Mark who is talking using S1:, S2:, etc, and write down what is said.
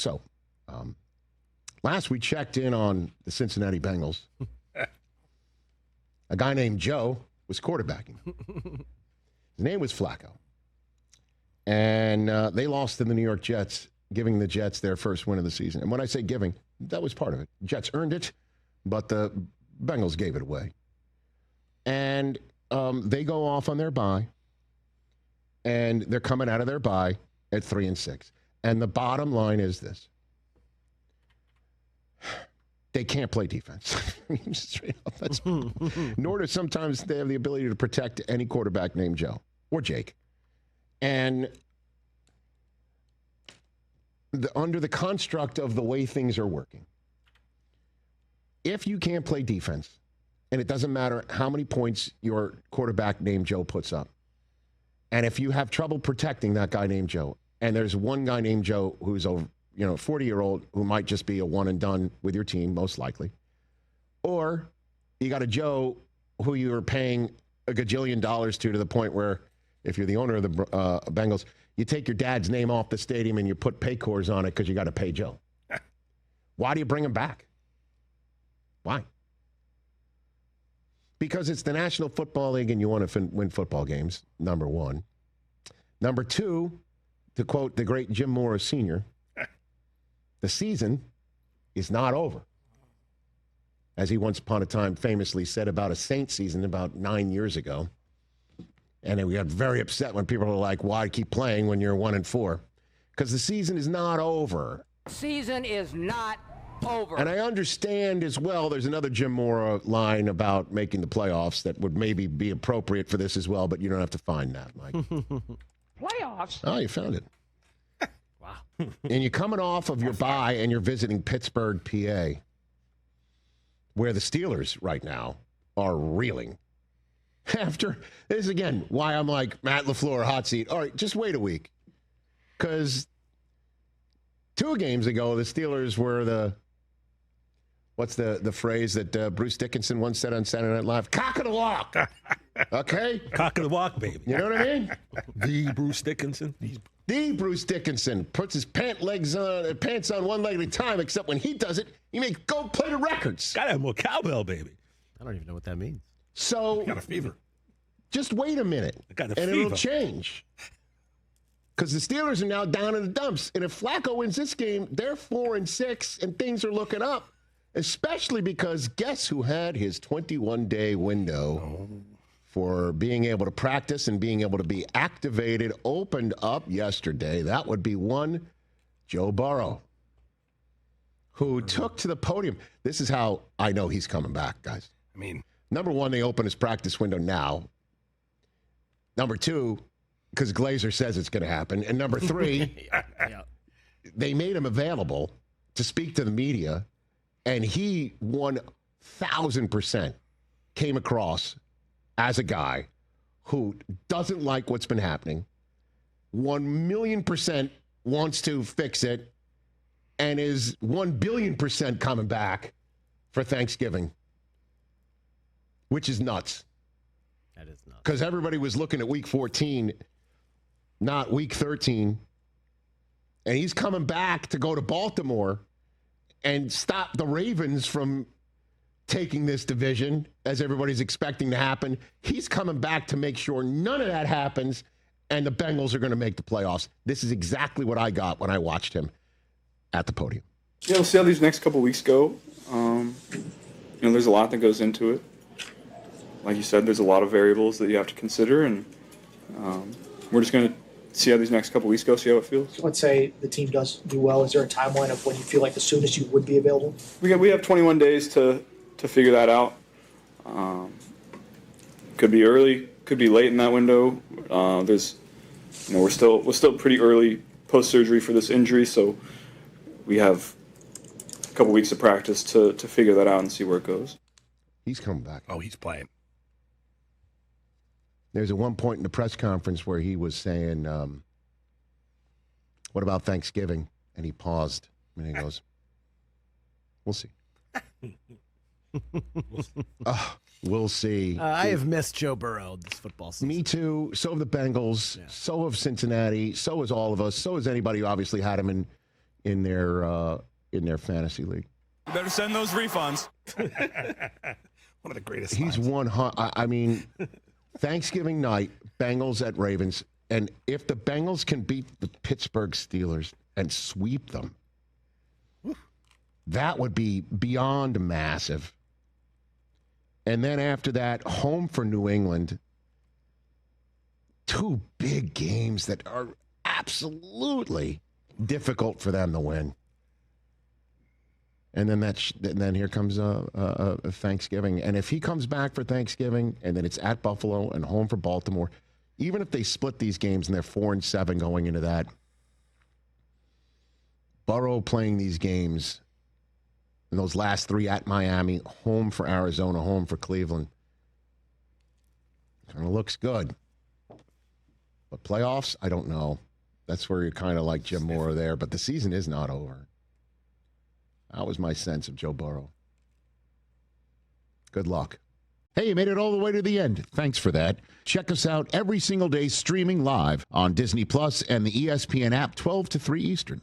S1: So, last we checked in on the Cincinnati Bengals. A guy named Joe was quarterbacking. His name was Flacco. And they lost to the New York Jets, giving the Jets their first win of the season. And when I say giving, that was part of it. Jets earned it, but the Bengals gave it away. And they go off on their bye, and they're coming out of their bye at 3-6. And the bottom line is this. They can't play defense. Straight up. Nor do sometimes they have the ability to protect any quarterback named Joe or Jake. And under the construct of the way things are working, if you can't play defense, and it doesn't matter how many points your quarterback named Joe puts up, and if you have trouble protecting that guy named Joe, and there's one guy named Joe who's over, 40-year-old who might just be a one and done with your team, most likely, or you got a Joe who you are paying a gajillion dollars to the point where, if you're the owner of the Bengals, you take your dad's name off the stadium and you put Paycors on it because you got to pay Joe. Why do you bring him back? Why? Because it's the National Football League and you want to win football games, number one. Number two, to quote the great Jim Morris Sr., the season is not over. As he once upon a time famously said about a Saints season about 9 years ago. And we got very upset when people were like, why keep playing when you're 1-4? Because the season is not over.
S2: Season is not over.
S1: And I understand as well, there's another Jim Mora line about making the playoffs that would maybe be appropriate for this as well, but you don't have to find that, Mike.
S2: Playoffs?
S1: Oh, you found it.
S2: Wow.
S1: And you're coming off of your bye and you're visiting Pittsburgh, PA, where the Steelers right now are reeling. After this, again, why I'm like, Matt LaFleur, hot seat. All right, just wait a week. Because 2 games ago, the Steelers were what's the phrase that Bruce Dickinson once said on Saturday Night Live? Cock of the walk. Okay?
S3: Cock of the walk, baby.
S1: You know what I mean?
S3: The Bruce Dickinson.
S1: The Bruce Dickinson puts his pants on one leg at a time, except when he does it, he makes go play the records.
S3: Gotta have more cowbell, baby.
S4: I don't even know what that means.
S1: So
S3: I got a fever.
S1: Just wait a minute, it'll change. Because the Steelers are now down in the dumps. And if Flacco wins this game, they're 4-6, and things are looking up. Especially because guess who had his 21-day window for being able to practice and being able to be activated, opened up yesterday? That would be one Joe Burrow, who took to the podium. This is how I know he's coming back, guys.
S3: I mean,
S1: number one, they open his practice window now. Number two, because Glazer says it's going to happen. And number three, they made him available to speak to the media, and he 1,000% came across as a guy who doesn't like what's been happening, 1,000,000% wants to fix it, and is 1,000,000,000% coming back for Thanksgiving, which is nuts.
S4: That is nuts.
S1: Because everybody was looking at week 14, not week 13. And he's coming back to go to Baltimore and stop the Ravens from taking this division, as everybody's expecting to happen. He's coming back to make sure none of that happens, and the Bengals are going to make the playoffs. This is exactly what I got when I watched him at the podium.
S5: Yeah, we'll see how these next couple weeks go. There's a lot that goes into it. Like you said, there's a lot of variables that you have to consider, and we're just going to see how these next couple weeks go, see how it feels.
S6: Let's say the team does do well. Is there a timeline of when you feel like the soonest you would be available?
S5: We have 21 days to figure that out. Could be early, could be late in that window. We're still pretty early post-surgery for this injury, so we have a couple weeks of practice to figure that out and see where it goes.
S1: He's coming back.
S3: Oh, he's playing.
S1: There's at one point in the press conference where he was saying, what about Thanksgiving? And he paused, and he goes, we'll see. We'll see.
S4: I have missed Joe Burrow this football season.
S1: Me too. So have the Bengals. Yeah. So have Cincinnati. So has all of us. So has anybody who obviously had him in in their fantasy league.
S7: You better send those refunds.
S3: One of the greatest.
S1: He's
S3: lines.
S1: I mean, Thanksgiving night, Bengals at Ravens, and if the Bengals can beat the Pittsburgh Steelers and sweep them, that would be beyond massive. And then after that, home for New England. Two big games that are absolutely difficult for them to win. And then here comes Thanksgiving. And if he comes back for Thanksgiving, and then it's at Buffalo and home for Baltimore, even if they split these games and they're 4-7 going into that, Burrow playing these games, and those last 3 at Miami, home for Arizona, home for Cleveland, kind of looks good. But playoffs, I don't know. That's where you're kind of like Jim Moore there. But the season is not over. That was my sense of Joe Burrow. Good luck. Hey, you made it all the way to the end. Thanks for that. Check us out every single day streaming live on Disney Plus and the ESPN app 12 to 3 Eastern.